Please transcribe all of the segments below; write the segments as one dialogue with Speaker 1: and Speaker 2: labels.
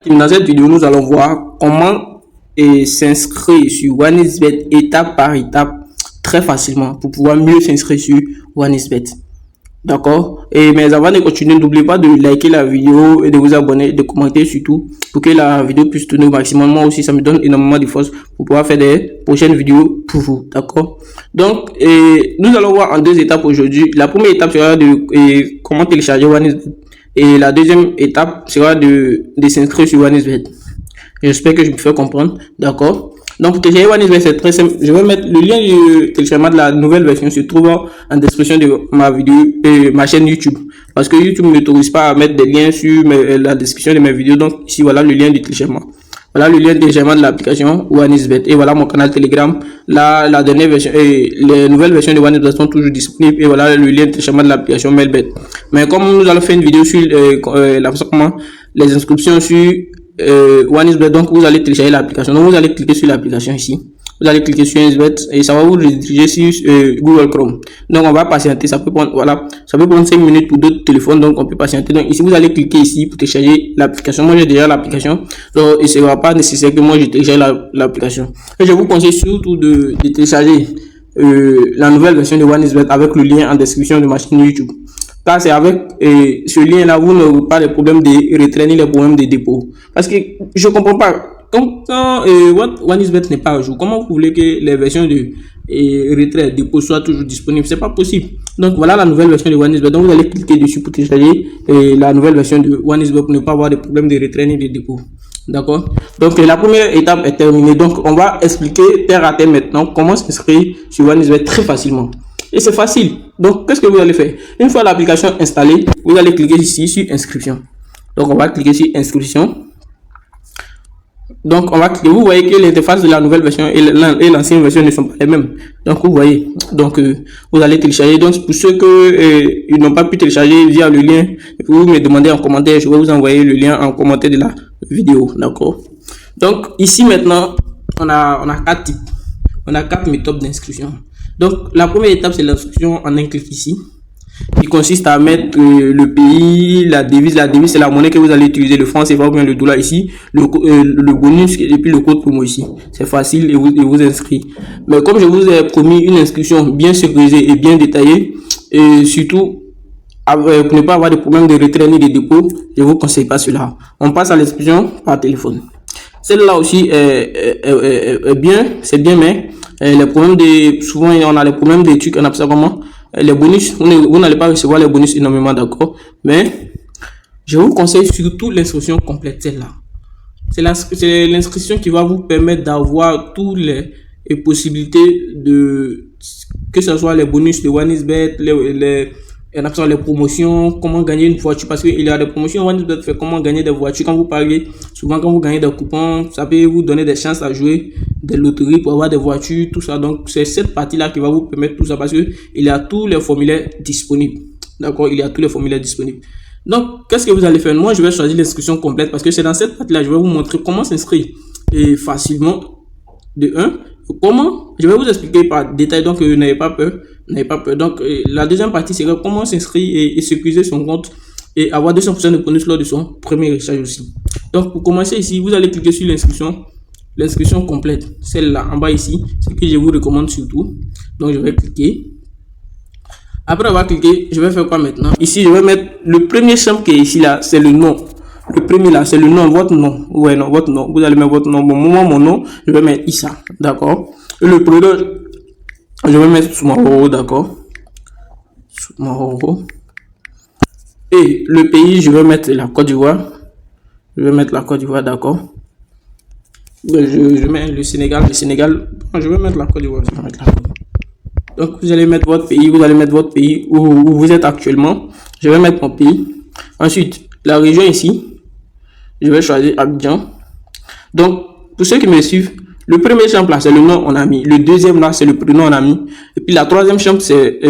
Speaker 1: Dans cette vidéo, nous allons voir comment s'inscrire sur OneXBet étape par étape très facilement pour pouvoir mieux s'inscrire sur OneXBet. D'accord? Mais avant de continuer, n'oubliez pas de liker la vidéo et de vous abonner, de commenter surtout pour que la vidéo puisse tourner au maximum. Moi aussi, ça me donne énormément de force pour pouvoir faire des prochaines vidéos pour vous. D'accord? Donc, nous allons voir en deux étapes aujourd'hui. La première étape sera de comment télécharger OneXBet. Et la deuxième étape sera de s'inscrire sur OneXBet. J'espère que je me fais comprendre. D'accord? Donc, pour télécharger OneXBet, c'est très simple. Je vais mettre le lien du téléchargement de la nouvelle version se trouve en description de ma vidéo et ma chaîne YouTube. Parce que YouTube ne m'autorise pas à mettre des liens sur la description de mes vidéos. Donc, ici, voilà le lien du téléchargement. Voilà le lien de téléchargement de l'application OneXBet. Et voilà mon canal Telegram. Là, la dernière version et les nouvelles versions de OneXBet sont toujours disponibles. Et voilà le lien de téléchargement de l'application Melbet. Mais comme nous allons faire une vidéo sur les inscriptions sur OneXBet, donc vous allez télécharger l'application. Donc vous allez cliquer sur l'application ici. Vous allez cliquer sur OneXBet et ça va vous rediriger sur Google Chrome. Donc on va patienter, ça peut prendre 5 minutes pour d'autres téléphones, donc on peut patienter. Donc ici vous allez cliquer ici pour télécharger l'application. Moi j'ai déjà l'application, donc il ne sera pas nécessaire que moi je télécharge l'application. Et je vous conseille surtout de télécharger la nouvelle version de OneXBet avec le lien en description de ma chaîne YouTube. Car c'est avec ce lien là vous n'aurez pas les problèmes de retrait ni les problèmes de dépôt. Parce que je comprends pas. Quand OneXBet n'est pas à jour, comment vous voulez que les versions de retrait, dépôt soient toujours disponibles? C'est pas possible. Donc voilà la nouvelle version de OneXBet. Donc vous allez cliquer dessus pour télécharger la nouvelle version de OneXBet pour ne pas avoir de problème de retrait ni de dépôt. D'accord? Donc la première étape est terminée. Donc on va expliquer terre à terre maintenant comment s'inscrire sur OneXBet très facilement. Et c'est facile. Donc qu'est-ce que vous allez faire? Une fois l'application installée, vous allez cliquer ici sur inscription. Donc on va cliquer sur inscription. Donc on va cliquer, vous voyez que l'interface de la nouvelle version et l'ancienne version ne sont pas les mêmes. Donc vous voyez, donc vous allez télécharger. Donc pour ceux ils n'ont pas pu télécharger via le lien, vous me demandez en commentaire, je vais vous envoyer le lien en commentaire de la vidéo. D'accord? Donc ici maintenant, on a 4 types. On a 4 méthodes d'inscription. Donc la première étape c'est l'inscription en un clic ici. Il consiste à mettre le pays, la devise c'est la monnaie que vous allez utiliser, le franc CFA ou bien le dollar ici, le bonus et puis le code promo ici. C'est facile et vous inscrire. Mais comme je vous ai promis une inscription bien sécurisée et bien détaillée, et surtout pour ne pas avoir de problème de retrait ni de dépôt, je vous conseille pas cela. On passe à l'inscription par téléphone. Celle-là aussi est bien, c'est bien, mais les problèmes souvent on a les problèmes des trucs, on appelle ça comment? Les bonus, vous n'allez pas recevoir les bonus énormément, d'accord, mais je vous conseille surtout l'inscription complète, celle-là. C'est l'inscription qui va vous permettre d'avoir toutes les possibilités que ce soit les bonus de OneXBet, les promotions, comment gagner une voiture, parce qu'il y a des promotions OneXBet fait comment gagner des voitures. Quand vous parlez, souvent quand vous gagnez des coupons, ça peut vous donner des chances à jouer des loteries pour avoir des voitures, tout ça. Donc c'est cette partie là qui va vous permettre tout ça, parce que il y a tous les formulaires disponibles. D'accord, il y a tous les formulaires disponibles. Donc qu'est-ce que vous allez faire? Moi je vais choisir l'inscription complète parce que c'est dans cette partie là je vais vous montrer comment s'inscrire et facilement de 1. Comment? Je vais vous expliquer par détail, donc n'ayez pas peur. Donc la deuxième partie c'est comment s'inscrire et sécuriser son compte et avoir 200% de bonus lors de son premier recharge aussi. Donc pour commencer ici, vous allez cliquer sur l'inscription complète, celle-là en bas ici, c'est que je vous recommande surtout. Donc je vais cliquer. Après avoir cliqué, je vais faire quoi maintenant? Ici je vais mettre le premier champ qui est ici là, c'est le nom. Le premier là, c'est le nom, votre nom. Ouais, non, votre nom. Vous allez mettre votre nom. Bon, moi, mon nom, je vais mettre Issa. D'accord. Et le prénom, je vais mettre Soumahoro. D'accord. Soumahoro. Et le pays, je vais mettre la Côte d'Ivoire. Je vais mettre la Côte d'Ivoire. D'accord. Je mets le Sénégal. Bon, je vais mettre la Côte d'Ivoire. Donc, vous allez mettre votre pays. Vous allez mettre votre pays où vous êtes actuellement. Je vais mettre mon pays. Ensuite, la région ici. Je vais choisir Abidjan. Donc, pour ceux qui me suivent, le premier champ là, c'est le nom on a mis. Le deuxième là, c'est le prénom on a mis. Et puis la troisième champ, c'est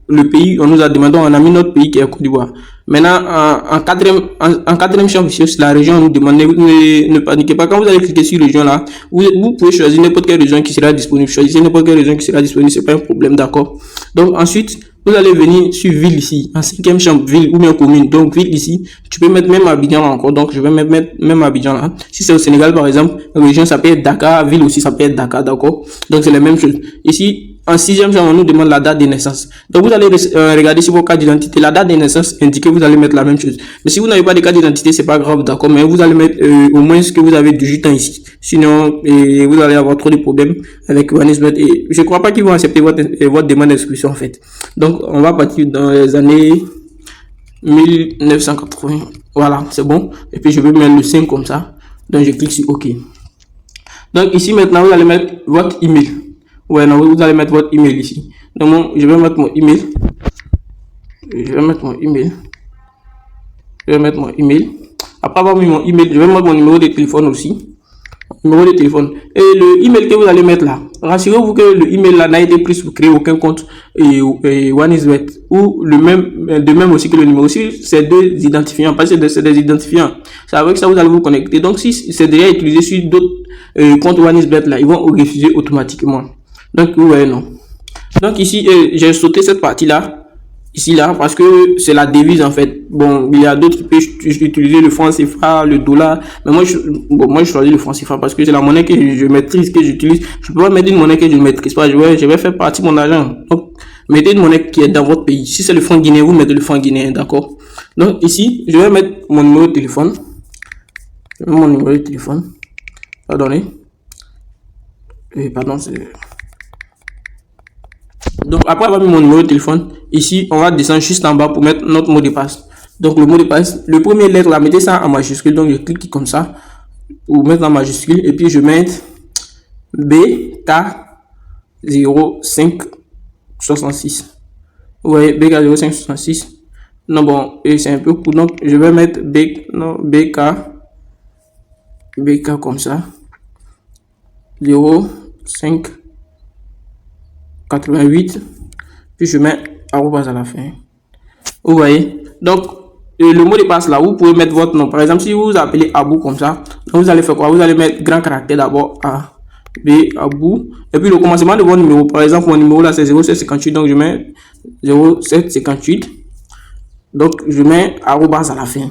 Speaker 1: le pays, on nous a demandé, on a mis notre pays qui est Côte d'Ivoire. Maintenant, en quatrième champ, sur la région, on nous demande, ne paniquez pas. Quand vous allez cliquer sur région là, vous pouvez choisir n'importe quelle région qui sera disponible. Choisissez n'importe quelle région qui sera disponible, c'est pas un problème, d'accord? Donc, ensuite, vous allez venir sur ville ici, en cinquième champ, ville ou bien commune. Donc, ville ici, tu peux mettre même Abidjan là encore. Donc, je vais mettre même Abidjan là. Si c'est au Sénégal, par exemple, la région, ça peut être Dakar, ville aussi, ça peut être Dakar, d'accord? Donc, c'est la même chose. Ici, en sixième champ, on nous demande la date de naissance. Donc, vous allez regarder sur vos cartes d'identité. La date de naissance indique que vous allez mettre la même chose. Mais si vous n'avez pas de carte d'identité, c'est pas grave, d'accord? Mais vous allez mettre au moins ce que vous avez 18 ans ici. Sinon, vous allez avoir trop de problèmes avec OneXBet. Et je crois pas qu'ils vont accepter votre demande d'inscription, en fait. Donc, on va partir dans les années 1980. Voilà, c'est bon. Et puis, je vais mettre le 5 comme ça. Donc, je clique sur OK. Donc, ici, maintenant, vous allez mettre votre email. Ouais, non, vous allez mettre votre email ici. Donc, je vais mettre mon email. Je vais mettre mon email. Après avoir mis mon email, je vais mettre mon numéro de téléphone aussi. Numéro de téléphone. Et le email que vous allez mettre là, rassurez-vous que le email là n'a été pris pour créer aucun compte et OneXBet ou de même aussi que le numéro. Si c'est deux identifiants, parce que c'est des identifiants, c'est avec ça vous allez vous connecter. Donc si c'est déjà utilisé sur d'autres comptes OneXBet là, ils vont refuser automatiquement. Donc vous voyez non. Donc ici j'ai sauté cette partie là. Ici là parce que c'est la devise en fait. Bon, il y a d'autres qui peuvent utiliser le franc CFA, le dollar, mais moi je choisis le franc CFA parce que c'est la monnaie que je maîtrise, que j'utilise. Je peux pas mettre une monnaie que je ne maîtrise pas. Je vais faire partie de mon argent. Donc mettez une monnaie qui est dans votre pays. Si c'est le franc guinéen, vous mettez le franc guinéen, d'accord? Donc ici, je vais mettre mon numéro de téléphone. Pardonnez. Pardon, c'est... Donc, après avoir mis mon numéro de téléphone, ici, on va descendre juste en bas pour mettre notre mot de passe. Donc, le mot de passe, le premier lettre, là, mettez ça en majuscule. Donc, je clique comme ça pour mettre en majuscule. Et puis, je mets BK0566. Vous voyez, BK0566. Non, bon, et c'est un peu court. Donc, je vais mettre BK comme ça. 0588, puis je mets arrobase à la fin. Vous voyez, donc le mot de passe là, vous pouvez mettre votre nom. Par exemple, si vous vous appelez Abou comme ça, donc vous allez faire quoi? Vous allez mettre grand caractère d'abord A, B, Abou, et puis le commencement de votre numéro. Par exemple, mon numéro là c'est 0758, donc je mets 0758, donc je mets arrobase à la fin.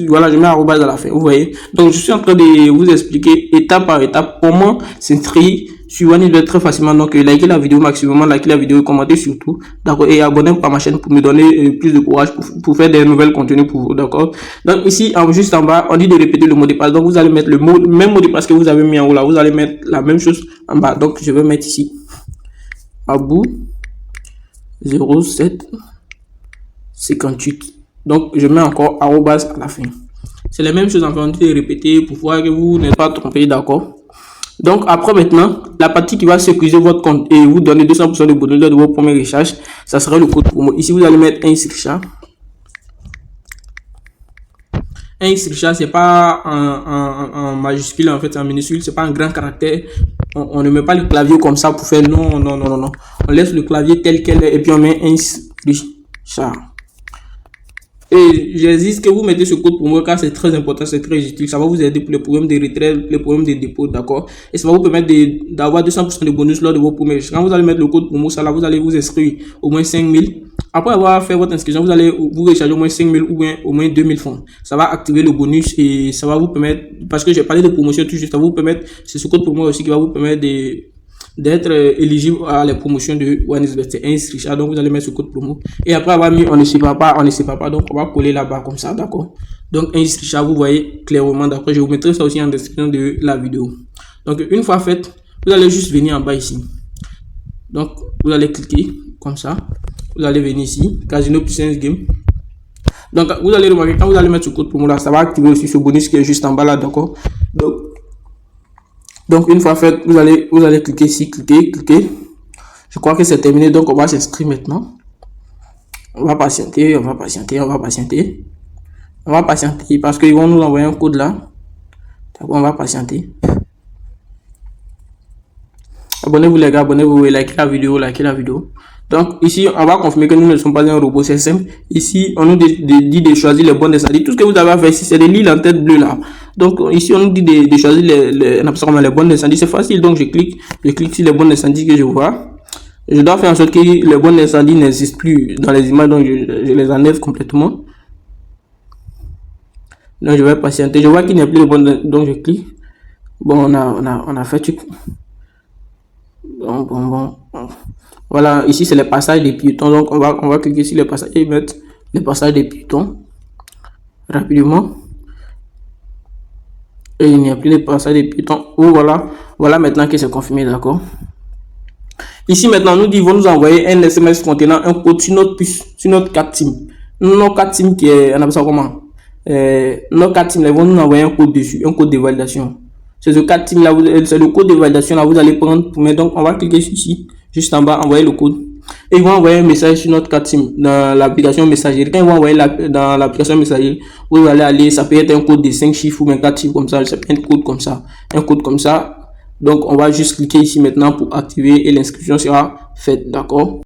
Speaker 1: Voilà, je mets arrobase à la fin. Vous voyez, donc je suis en train de vous expliquer étape par étape comment s'inscrire sur OneXBet très facilement. Donc likez la vidéo maximum, likez la vidéo, commentez surtout, d'accord, et abonnez-vous à ma chaîne pour me donner plus de courage pour faire des nouvelles contenus pour vous, d'accord. Donc ici juste en bas on dit de répéter le mot de passe. Donc vous allez mettre le même mot de passe que vous avez mis en haut là, vous allez mettre la même chose en bas. Donc je vais mettre ici Abou 0758. Donc, je mets encore arrobase à la fin. C'est la même chose en fait, on dit de répéter pour voir que vous n'êtes pas trompé, d'accord? Donc, après maintenant, la partie qui va sécuriser votre compte et vous donner 200% de bonus lors de votre premier recharge, ça sera le code promo. Ici, vous allez mettre un X-Richard. Un X-Richard, c'est pas en majuscule, en fait, en minuscule, c'est pas un grand caractère. On ne met pas le clavier comme ça pour faire non. On laisse le clavier tel quel est et puis on met un X-Richard. Et j'insiste que vous mettez ce code promo car c'est très important, c'est très utile. Ça va vous aider pour les problèmes de retrait, les problèmes de dépôt, d'accord? Et ça va vous permettre d'avoir 200% de bonus lors de vos premiers. Quand vous allez mettre le code promo, ça là, vous allez vous inscrire au moins 5000. Après avoir fait votre inscription, vous allez vous recharger au moins 5000 ou bien au moins 2000 francs. Ça va activer le bonus et ça va vous permettre, parce que j'ai parlé de promotion tout juste, ça va vous permettre, c'est ce code promo aussi qui va vous permettre d'être éligible à les promotions de OneXBet. C'est un Richard, donc vous allez mettre ce code promo et après avoir mis on ne sépare pas, donc on va coller là-bas comme ça, d'accord. Donc un Richard, vous voyez clairement, d'accord. Je vous mettrai ça aussi en description de la vidéo. Donc une fois fait, vous allez juste venir en bas ici, donc vous allez cliquer comme ça, vous allez venir ici Casino Puissance Game. Donc vous allez remarquer quand vous allez mettre ce code promo là, ça va activer aussi ce bonus qui est juste en bas là, d'accord. Donc une fois fait, vous allez cliquer ici, cliquer. Je crois que c'est terminé, donc on va s'inscrire maintenant. On va patienter parce qu'ils vont nous envoyer un code là. Donc on va patienter. Abonnez-vous les gars, abonnez-vous et likez la vidéo. Donc ici, on va confirmer que nous ne sommes pas un robot, c'est simple. Ici, on nous dit de choisir les bons incendies. Tout ce que vous avez à faire ici, c'est de lire en tête bleue là. Donc ici, on nous dit de choisir les bons incendies. C'est facile, donc je clique sur les bons incendies que je vois. Je dois faire en sorte que les bons incendies n'existent plus dans les images, donc je les enlève complètement. Donc je vais patienter. Je vois qu'il n'y a plus de bons, donc je clique. Bon, on a fait tout. Bon. Voilà, ici c'est le passage des piétons. Donc on va cliquer sur le passage et mettre le passage des piétons rapidement. Et il n'y a plus de passage des piétons. Oh, voilà maintenant que c'est confirmé, d'accord. Ici maintenant, ils vont nous envoyer un SMS contenant un code sur notre puce, sur notre carte SIM. Notre carte SIM qui est, on appelle ça comment? Notre carte SIM, ils vont nous envoyer un code dessus, un code de validation. C'est ce carte SIM là, c'est le code de validation là, vous allez prendre. Mais donc, on va cliquer ici, juste en bas, envoyer le code. Et ils vont envoyer un message sur notre carte SIM dans l'application messagerie. Quand ils vont envoyer dans l'application messagerie, vous allez aller, ça peut être un code de 5 chiffres ou 4 chiffres comme ça, c'est un code comme ça. Un code comme ça. Donc, on va juste cliquer ici maintenant pour activer et l'inscription sera faite, d'accord?